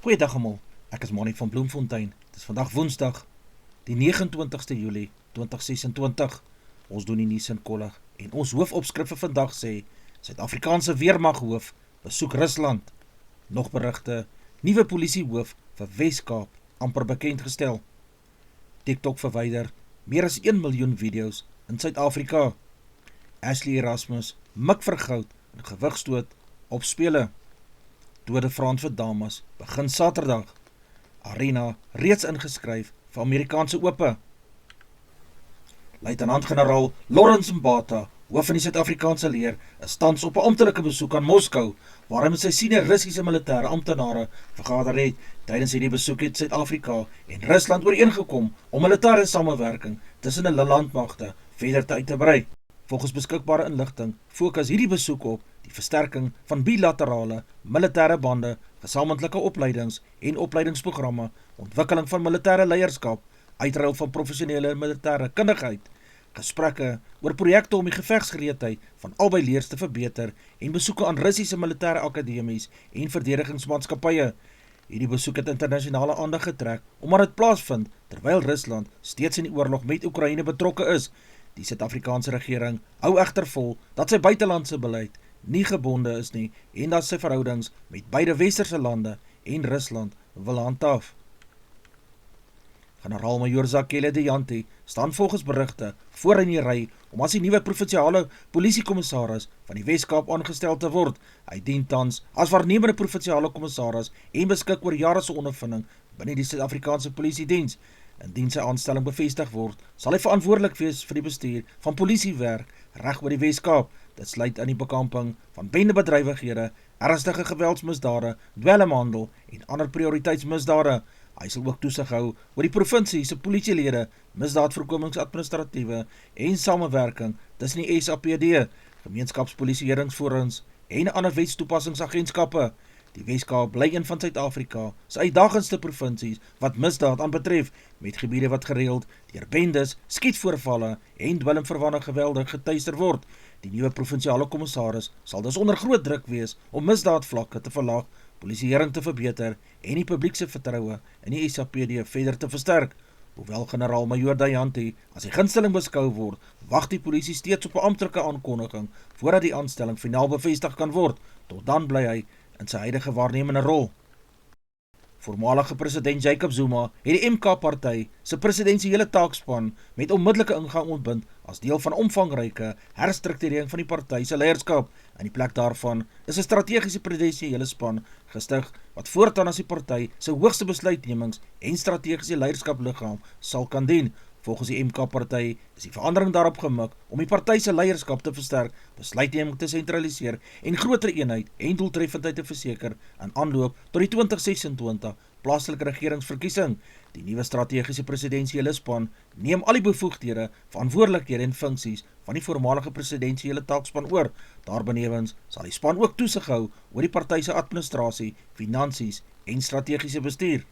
Goeiedag almal, ek is Manie van Bloemfontein. Het is vandag woensdag, die 29ste Julie 2026. Ons doen die nuus in kollig en ons hoofopskrif vir vandag sê, Suid-Afrikaanse weermaghoof besoek Rusland. Nog berigte, nuwe polisiehoof vir Wes-Kaap amper bekendgestel. TikTok verwyder meer as 1 miljoen video's in Suid-Afrika. Ashley Erasmus mik vir goud en gewigstoot op spele. Dode Frans vir dames begin Saterdag. Arena reeds ingeskryf vir Amerikaanse Ope. Luitenant-generaal Lawrence Mbata, hoof van die Suid-Afrikaanse leer, is tans op 'n amptelike besoek aan Moskou, waar hy met sy senior Russiese militêre amptenare vergader het. Tydens hierdie besoek het Suid-Afrika en Rusland ooreengekom om militêre samewerking tussen hulle landmagte verder uit te brei. Volgens beskikbare inligting fokus hierdie besoek op die versterking van bilaterale militêre bande, gesamentlike opleidings en opleidingsprogramme, ontwikkeling van militêre leierskap, uitruil van professionele militêre kundigheid, gesprekke oor projekte om die gevegsgereedheid van albei leers te verbeter en besoeke aan Russiese militêre akademies en verdedigingsmaatskappye. Hierdie besoek het internasionale aandag getrek omdat dit plaasvind terwyl Rusland steeds in die oorlog met Oekraïne betrokke is. Die Suid-Afrikaanse regering hou egter vol dat sy buitelandse beleid nie gebonde is nie en dat sy verhoudings met beide westerse lande en Rusland wil handhaaf. Generaal-majoor Zakhele Dyantyi staan volgens berigte voor in die ry om as die nuwe provinsiale polisiekommissaris van die Wes-Kaap aangestel te word. Hy dien tans as waarnemende provinsiale kommissaris en beskik oor jare se ondervinding binne die Suid-Afrikaanse polisiediens. Indien sy aanstelling bevestig word, sal hy verantwoordelik wees vir die bestuur van polisiewerk reg oor die Wes-Kaap. Dit sluit aan die bekamping van bendebedrywighede, ernstige geweldsmisdade, dwelmhandel en ander prioriteitsmisdade. Hy sal ook toesig hou oor die provinsie se polisielede, misdaadvoorkomingsadministratiewe en samewerking tussen die SAPD, gemeenskapspolisieeringsforums en ander wetstoepassingsagentskappe. Die Wes-Kaap bly een van Suid-Afrika se uitdagendste provinsies wat misdaad aanbetref, met gebiede wat gereeld deur bendes, skietvoorvalle en dwelmverwanne geweld getuister word. Die nuwe provinsiale kommissaris sal dus onder groot druk wees om misdaadvlakke te verlaag, polisieering te verbeter en die publiek se vertroue in die SAPD verder te versterk. Hoewel generaal-majoor Dyantyi as die gunsteling beskou word, wag die polisie steeds op 'n amptelike aankondiging voordat die aanstelling finaal bevestig kan word. Tot dan bly hy in sy huidige waarnemende rol. Voormalige president Jacob Zuma het die MK-party se presidensiële taakspan met onmiddellike ingang ontbind as deel van omvangryke herstrukturering van die party se leierskap. In die plek daarvan is 'n strategiese presidensiële span gestig wat voortaan as die party se hoogste besluitnemings en strategiese leierskapliggaam sal kan dien. Volgens die MK-party is die verandering daarop gemik om die party se leierskap te versterk, besluitneming te sentraliseer en groter eenheid en doeltreffendheid te verseker in aanloop tot die 2026 plaaslike regeringsverkiesing. Die nuwe strategiese presidensiële span neem al die bevoegdhede, verantwoordelikhede en funksies van die voormalige presidensiële taakspan oor. Daarbenewens sal die span ook toesig hou oor die party se administrasie, finansies en strategiese bestuur.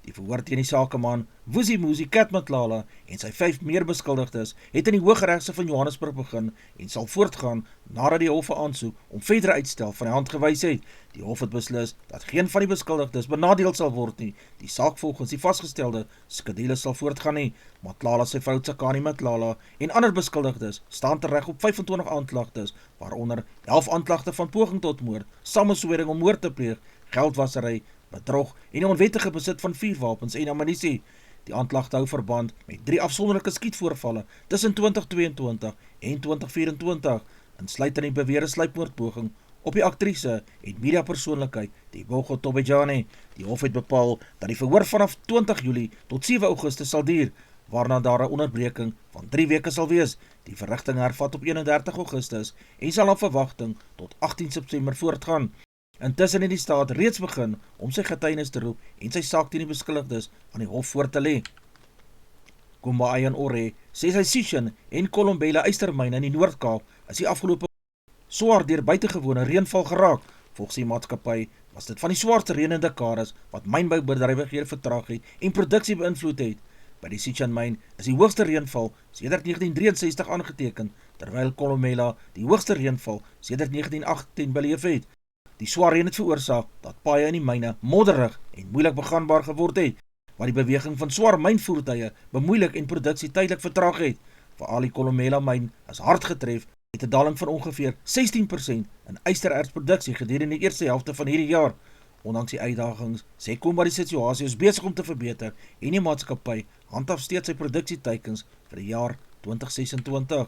Die verhoor teen die sakeman Vusimuzi Katmatlala en sy 5 meer beskuldigdes het in die Hooggeregshof van Johannesburg begin en sal voortgaan nadat die hof 'n aansoek om verdere uitstel van die hand gewys het. Die hof het beslis dat geen van die beskuldigdes benadeel sal word nie. Die saak volgens die vasgestelde skedule sal voortgaan nie. Matlala, sy vrou Tsakani Matlala en ander beskuldigdes staan tereg op 25 aanklagtes, waaronder 11 aanklagte van poging tot moord, sameswering om moord te pleeg, geldwasery, bedrog en die onwettige besit van vuurwapens en ammunisie. Die aanklagte hou verband met 3 afsonderlike skietvoorvalle tussen 2022 en 2024, insluitend in die beweerde sluipmoordpoging op die aktrise en mediapersoonlikheid Tebogo Tobejane. Die hof het bepaal dat die verhoor vanaf 20 Julie tot 7 Augustus sal duur, waarna daar 'n onderbreking van 3 weke sal wees. Die verrigting hervat op 31 Augustus en sal aan verwagting tot 18 September voortgaan. Intussen het die staat reeds begin om sy getuienis te roep en sy saak teen die beskuldigdes aan die hof voor te lê. Kumba Ayan Ore sê sy Sishen en Kolombela ystermyne in die Noord-Kaap is die afgelope swaar deur buitengewone reënval geraak. Volgens die maatskappy was dit van die swaarste reën in dekades wat mynboubedrywighede vertraag het en produksie beïnvloed het. By die Sishen myn is die hoogste reënval sedert 1963 aangeteken, terwyl Kolomela die hoogste reënval sedert 1918 beleef het. Die swaar reën het veroorsaak dat paaie in die myne modderig en moeilik begaanbaar geword het, wat die beweging van swaar mynvoertuie bemoeilik en produksie tydelik vertraag het. Veral die Kolomela myn is hard getref met 'n daling van ongeveer 16% in ysterertsproduksie gedurende die eerste helfte van hierdie jaar. Ondanks die uitdagings, sê Kumba die situasie is besig om te verbeter en die maatskappy handhaaf steeds sy produksieteikens vir die jaar 2026.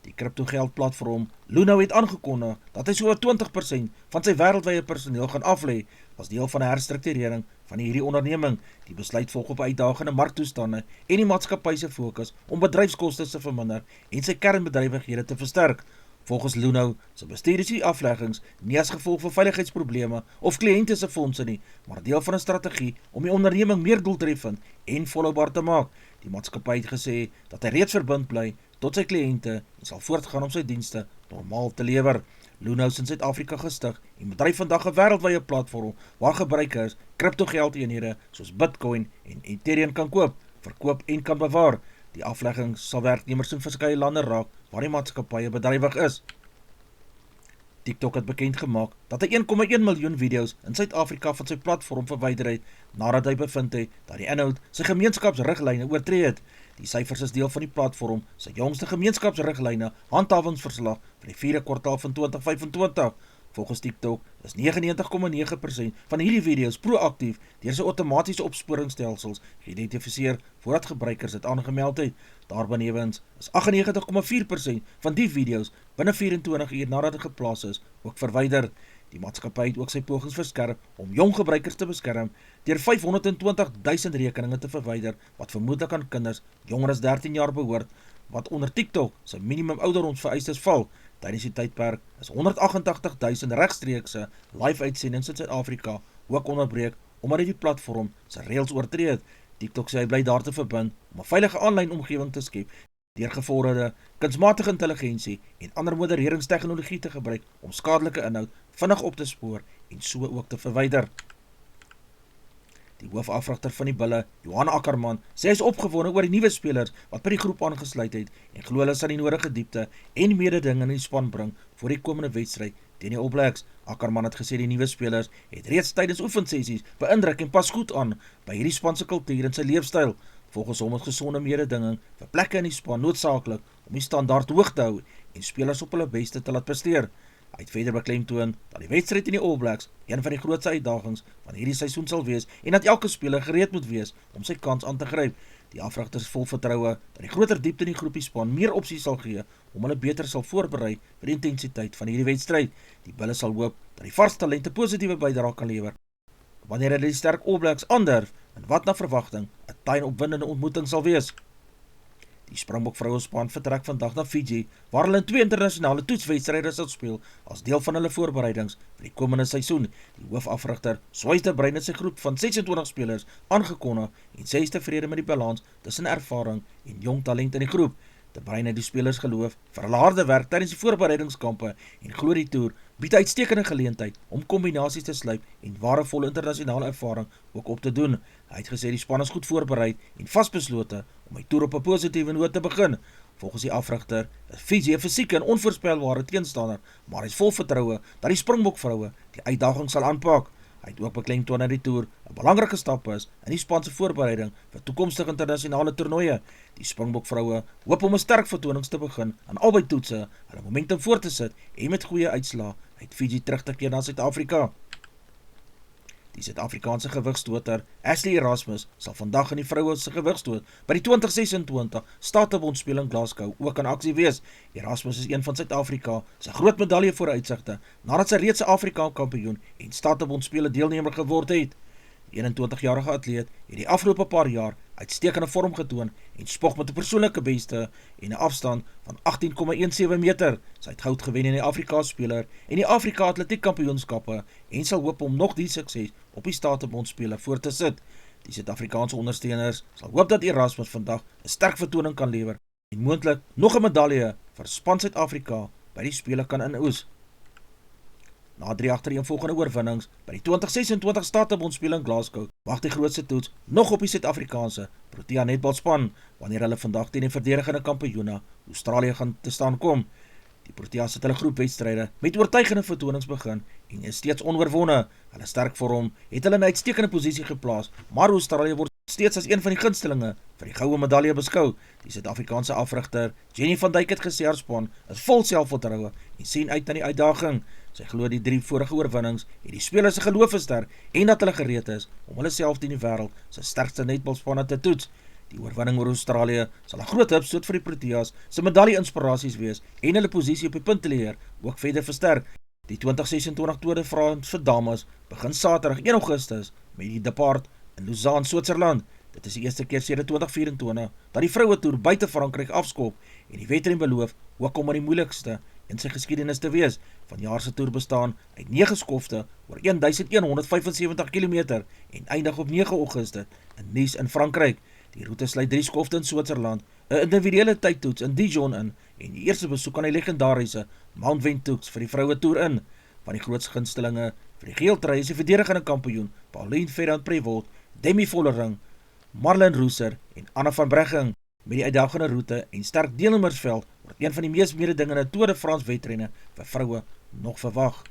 Die kryptogeldplatform Luno het aangekondig dat hy so 20% van sy wêreldwye personeel gaan aflê as deel van 'n herstrukturering van hierdie onderneming. Die besluit volg op uitdagende marktoestande en die maatskappy se fokus om bedryfskoste te verminder en sy kernbedrywighede te versterk. Volgens Luno se bestuur is die afleggings nie as gevolg van veiligheidsprobleme of kliënte se fondse nie, maar deel van 'n strategie om die onderneming meer doeltreffend en volhoubaar te maak. Die maatskappy het gesê dat hy reeds verbind bly tot sy kliënte en sal voortgaan om sy dienste normaal te lewer. Luno is in Suid-Afrika gestig en bedryf vandag 'n wêreldwye platform waar gebruikers kryptogeldeenhede soos Bitcoin en Ethereum kan koop, verkoop en kan bewaar. Die aflegging sal werknemers in verskeie lande raak waar die maatskappye bedrywig is. TikTok het bekend gemaak dat hy 1,1 miljoen video's in Suid-Afrika van sy platform verwyder het, nadat hy bevind het dat die inhoud sy gemeenskapsriglyne oortree het. Die syfers is deel van die platform sy jongste gemeenskapsriglyne handhawingsverslag vir die 4de kwartaal van 2025. Volgens TikTok is 99,9% van hierdie video's proaktief deur sy outomatiese opsporingsstelsels geïdentifiseer voordat gebruikers dit aangemeld het. Daarbenewens is 98,4% van die video's binne 24 uur nadat dit geplaas is, ook verwyder. Die maatskappy het ook sy pogings verskerp om jong gebruikers te beskerm deur 520,000 rekeninge te verwyder wat vermoedelik aan kinders jonger as 13 jaar behoort, wat onder TikTok sy minimum ouderdomsvereistes val. Tydens die tydperk is 188,000 regstreekse live-uitsendings in Suid-Afrika ook onderbreek omdat hy die platform sy reëls oortree het. TikTok sê hy bly daartoe verbind om 'n veilige aanlyn omgewing te skep deur gevorderde kunsmatige intelligensie en ander modereringstegnologie te gebruik om skadelike inhoud vinnig op te spoor en so ook te verwyder. Die hoofafrigter van die bulle, Johan Ackerman, sê hy is opgewonde oor die nuwe spelers wat by die groep aangesluit het en glo hulle sal die nodige diepte en mededing in die span bring vir die komende wedstryd teen die All Blacks. Ackerman het gesê die nuwe spelers het reeds tydens oefensessies beïndruk en pas goed aan by hierdie span se kultuur en sy leefstyl. Volgens hom is gesonde mededinging vir plekke in die span noodsaaklik om die standaard hoog te hou en spelers op hulle beste te laat presteer. Hy het verder beklemtoon dat die wedstryd in die All Blacks een van die grootste uitdagings van hierdie seisoen sal wees en dat elke speler gereed moet wees om sy kans aan te gryp. Die afrigter is vol vertroue dat die groter diepte in die groepiespan meer opsies sal gee om hulle beter sal voorberei vir die intensiteit van hierdie wedstryd. Die bulle sal hoop dat die vars talente positiewe bydrae kan lewer wanneer hulle die sterk All Blacks aandurf en wat na verwagting 'n taai opwindende ontmoeting sal wees. Die Springbok vrouespan vertrek vandag na Fiji, waar hulle in 2 internasionale toetswedstryde sal speel as deel van hulle voorbereidings vir die komende seisoen. Die hoofafrigter, Swys de Bruin, het sy groep van 26 spelers aangekondig en sê hy is tevrede met die balans tussen ervaring en jong talent in die groep. De Bruin het die spelers geloof vir hulle harde werk tydens die voorbereidingskampe en glo die toer bied uitstekende geleentheid om kombinasies te sluit en warevolle internasionale ervaring ook op te doen. Hy het gesê die span is goed voorbereid en vasbeslote om die toer op 'n positiewe noot te begin. Volgens die afrigter is Fiji 'n fisieke en onvoorspelbare teenstander, maar hy is vol vertroue dat die Springbok vroue die uitdaging sal aanpak. Hy het ook beklemtoon dat die toer 'n belangrike stap is in die span se voorbereiding vir toekomstige internasionale toernooie. Die Springbok vroue hoop om 'n sterk vertonings te begin aan albei toetse, hulle momentum voort te sit en met goeie uitslae uit Fiji terug te keer na Suid-Afrika. Die Suid-Afrikaanse gewigstoter Ashley Erasmus sal vandag in die vroue se gewigstoot by die 2026 Statebondspel in Glasgow ook in aksie wees. Erasmus is een van Suid-Afrika se groot medalje vooruitsigte nadat sy reeds 'n Afrika kampioen en Statebondspele deelnemer geword het. Die 21-jarige atleet het die afgelope paar jaar uitstekende vorm getoon en spog met 'n persoonlike beste en 'n afstand van 18,17 meter. Sy het goud gewen in die Afrika speler en die Afrika atletiek kampioenskappe en sal hoop om nog die sukses op die Statebondspele voort te sit. Die Suid-Afrikaanse ondersteuners sal hoop dat Erasmus vandag 'n sterk vertoning kan lewer en moontlik nog 'n medalje vir span Suid-Afrika by die spele kan inoes. Na 3 agtereenvolgende oorwinnings by die 2026 Statebondspel in Glasgow wag die grootste toets nog op die Suid-Afrikaanse Protea netbalspan wanneer hulle vandag teen die verdedigende kampioene Australië gaan te staan kom. Die Proteas het hulle groepwedstryde met oortuigende vertonings begin en is steeds onoorwonne. Hulle sterk vorm het hulle in 'n uitstekende posisie geplaas, maar Australië word steeds as een van die gunstelinge vir die goue medalje beskou. Die Suid-Afrikaanse afrigter Jenny van Dijk het gesê haar span is vol selfvertroue en sien uit na die uitdaging. Sy glo die 3 vorige oorwinnings het die spelers se geloof versterk en dat hulle gereed is om hulle self teen die wêreld se sterkste netbalspanne te toets. Die oorwinning oor Australië sal 'n groot hupstoot vir die Proteas se medalje-inspirasies wees en hulle posisie op die punteleer ook verder versterk. Die 2026 Tour de France vir dames begin Saterdag 1 Augustus met die depart in Lausanne, Switserland. Dit is die eerste keer sedert 2024 dat die vroue toer buite Frankryk afskop en die wedren beloof ook om die moeilikste in sy geskiedenis te wees. Vanjaar se toer bestaan uit 9 skofte oor 1175 km en eindig op 9 Augustus in Nice in Frankryk. Die route sluit 3 skofte in Switserland, 'n individuele tydtoets in Dijon in en die eerste besoek aan die legendariese Mount Ventoux vir die vroue toer in. Van die grootste gunstelinge vir die geeltrui is die verdedigende kampioen Pauline Ferrand-Prévot, Demi Vollering, Marlene Rooser en Anna van Bregging. Met die uitdagende route en sterk deelnemersveld word een van die mees mededingende Tour de France wedrenne vir vroue nog verwag.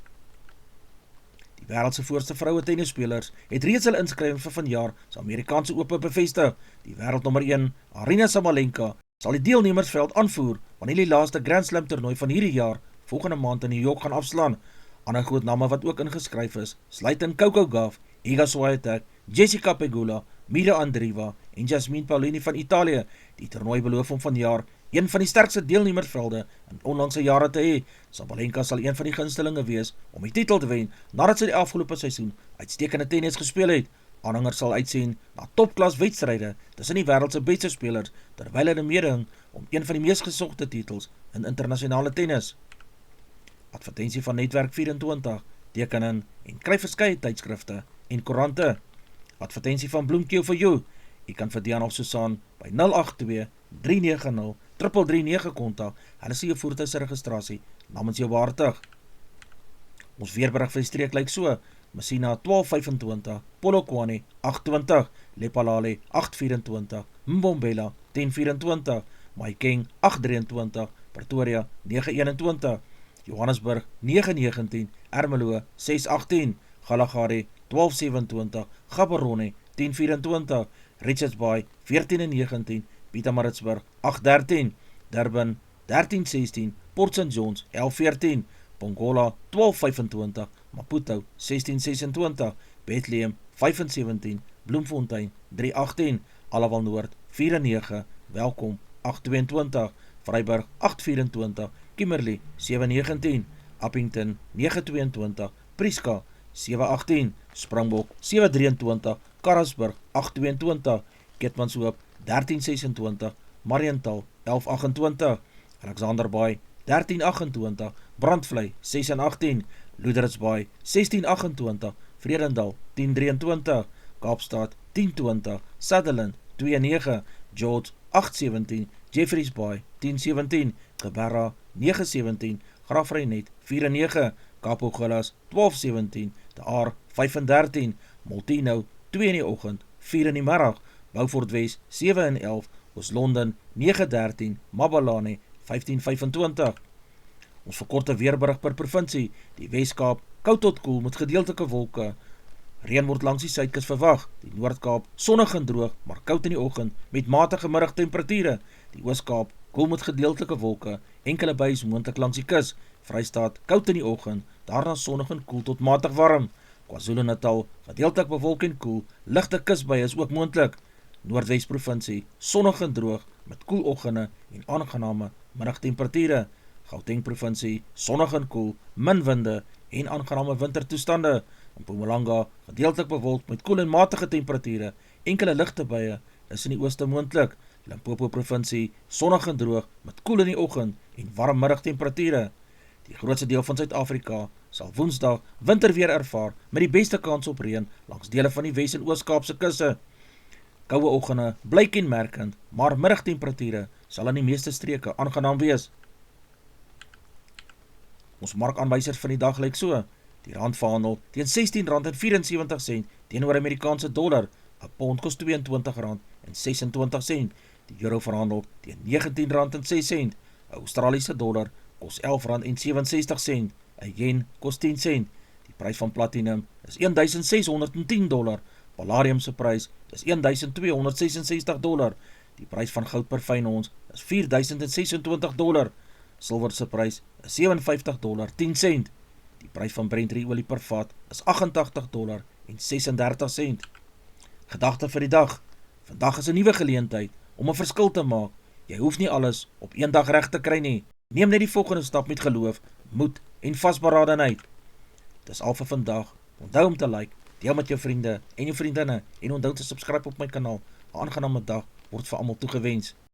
Die wêreldse voorste vroue tennisspelers het reeds hulle inskrywing vir vanjaar se Amerikaanse Ope bevestig. Die wêreldnommer 1, Aryna Sabalenka, sal die deelnemersveld aanvoer wanneer die laaste Grand Slam toernooi van hierdie jaar volgende maand in New York gaan afslaan. Ander groot name wat ook ingeskryf is, sluit in Coco Gauff, Iga Swiatek, Jessica Pegula, Mira Andreeva en Jasmine Paolini van Italië. Die toernooi beloof om vanjaar een van die sterkste deelnemersvelde in onlangse jare te hê. Sabalenka sal een van die gunstelinge wees om die titel te wen nadat sy die afgelope seisoen uitstekende tennis gespeel het. Aanhangers sal uitsien na topklas wedstryde tussen die wêreld se beste spelers terwyl hulle meeding om een van die mees gesogte titels in internasionale tennis. Advertensie van Netwerk 24, teken in en kry verskeie tydskrifte en koerante. Advertensie van Bloemkeel vir jou. Jy kan vir Dian of Susan by 082-390-3339 kontak. Hulle sê jou voertuig se registrasie namens jou behartig. Ons weerberig vir die streek lyk so: Messina 1225, Polokwane 820, Lephalale 824, Mbombela 1024, Mahikeng 823, Pretoria 921, Johannesburg 919, Ermelo 618, Galagadi 1227, Gaborone 1024, Richards Bay 1419, Pietermaritzburg 813, Durban 1316, Port St Johns 1114, Pongola 1225, Maputo 1626, Bethlehem 517, Bloemfontein 318, Alawal Noord 49, Welkom 822, Vryburg 824, Kimberley 719, Appington 922, Prieska 718, Springbok 723, Karasburg 822, Keetmanshoop 1326, Mariental 1128, Alexander Bay 1328, Brandvlei 618, Loedersbaai 1628, Vredendal 1023, Kaapstad 1020, Sutherland 29, George 817, Jeffreys Bay 1017, Geberra 917, Graaff-Reinet 49, Kaaphooglas 1217, De Aar 513, Molteno 2 in die oggend, 4 in die middag, Beaufort Wes 7 en 11, Oos-London 913, Mabalane 1525. Ons verkorte weerberig per provinsie, die Weskaap koud tot koel met gedeeltelike wolke. Reën word langs die suidkus verwag, die Noord-Kaap sonnig en droog, maar koud in die oggend met matige middagtemperature. Die Oos-Kaap koel met gedeeltelike wolke, enkele buie moontlik langs die kus. Vrystaat koud in die oggend, daarna sonnig en koel tot matig warm. KwaZulu-Natal gedeeltelik bewolk en koel, ligte kusbuie is ook moontlik. Noordwes provinsie sonnig en droog met koel oggende en aangename middagtemperature. Gauteng provinsie sonnig en koel, min winde en aangename wintertoestande. Mpumalanga gedeeltelik bewolk met koel en matige temperature, enkele ligte buie is in die ooste moontlik. Limpopo provinsie sonnig en droog met koel in die oggend en warm middagtemperature. Die grootste deel van Suid-Afrika sal Woensdag winterweer ervaar met die beste kans op reën langs dele van die Wes- en Oos-Kaapse kusse. Koue oggende bly kenmerkend, maar middagtemperature sal in die meeste streke aangenaam wees. Ons markaanwysers van die dag lyk so: die rand verhandel teen R16.74 teenoor Amerikaanse dollar, 'n pond kos R22.26, die euro verhandel teen R19.06, 'n Australiese dollar kos R11.67, 'n yen kos 10 sent, die prys van platinum is $1,610, palladium se prys is $1,266, die prys van goud per fyn ons is $4,026, silwer se prys is $57.10, die prys van Brent olie per vat is $88.36. Gedagte vir die dag. Vandag is 'n nuwe geleentheid om 'n verskil te maak. Jy hoef nie alles op een dag reg te kry nie. Neem net die volgende stap met geloof, moed en vasberadenheid. Dis al vir vandag. Onthou om te like, deel met jou vriende en jou vriendinne en onthou te subscribe op my kanaal. 'n Aangename dag word vir almal toegewens.